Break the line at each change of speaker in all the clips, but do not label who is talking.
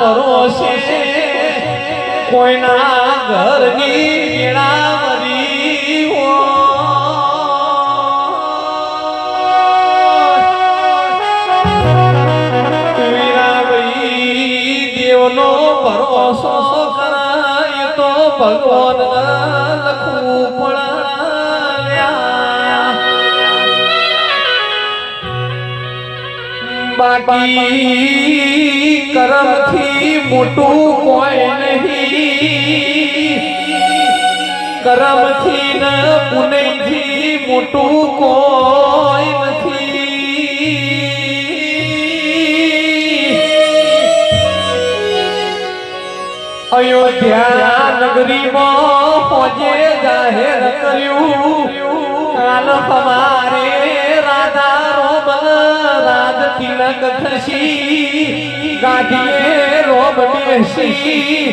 ભરોસે કોઈના ઘરની વેળાવરી વીરાભાઈ દેવનો ભરોસો કરાય તો ભગવાન લખવું પડ્યા બાકી કરમથી મોટું કોઈ નહીં કરમથી ન પુણ્યથી મોટું કોઈ નથી અયોધ્યા નગરીમાં પહોંચે જાહેર કર્યું કાલ તમારે રાધા રોમ રાજ તિલક થશી ગાડીએ રોમ બેસી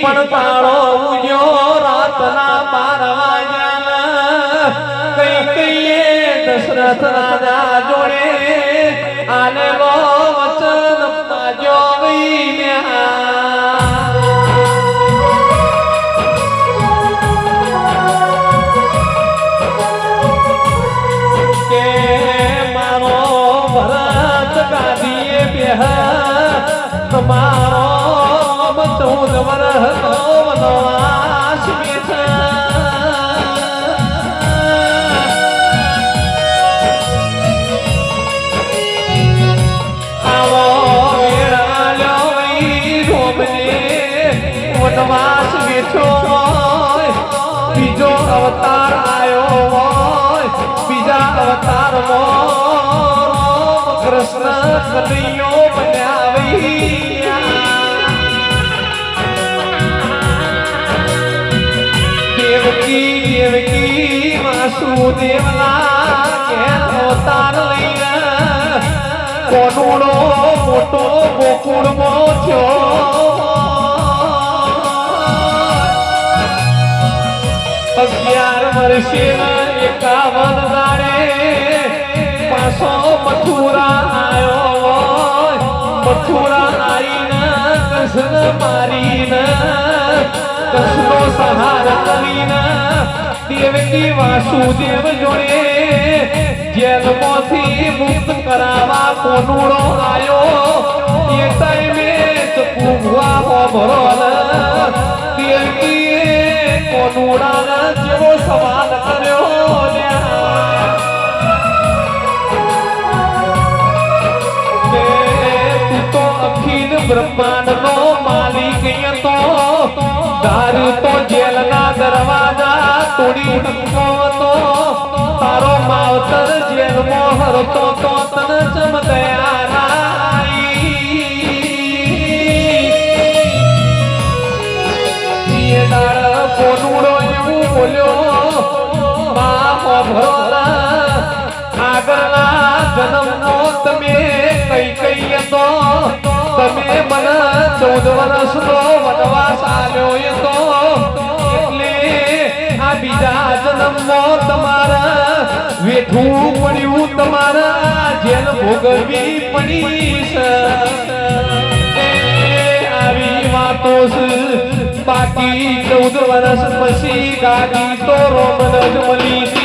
પણ પાળો ઉજ્યો રાતના 12 વાગ્યાના કઈ કઈએ દશરથ રાજા જોડે આલેલો વચન પાજો તમારો 14 વર્ષનો વનવાસ આવો વેળાલ્યો રોમને વનવાસ બેઠો બીજો અવતાર આવ્યો હોય બીજા અવતારમાં કૃષ્ણ કનૈયો બન્યા દેવકી વાસુદેવના કે અવતાર લઈને કોનુડો મોટો ગોકુળમાં થયો 11 વર્ષે 51 દાડે પાછો મથુરા આવ્યો મથુરા આવીને કૃષ્ણ મારીને કૃષ્ણનો સહાર કરીને દેવકી વાસુદેવ જોડે જેલમાંથી મુક્ત કરાવવા કોનુડો આવ્યો એ ટાઈમે ચકુભવા ભરો દેવકીએ કોનુડાના જેવો સવાલ કર્યો તું તો અખિલ બ્રહ્માંડનો માલિક હતો તારું તો જેલના દરવાજા તોડી મૂકો તો તારો માવતર જેલમાં હરતો તો તને ચમ દયા કોનુડો એવું બોલ્યો બાપ ભરોરા આગળના જન્મનો તમે કઈ હતો તમે મને 14 વર્ષનો વનવાસ આલ્યો હતો એટલે આ બીજા જન્મમાં તમારા વેઠવું પડ્યું તમારા જેલ ભોગવવી પડી છે આવી વાતો બાકી 14 વર્ષ પછી ગાડી તો રોમન જ મળી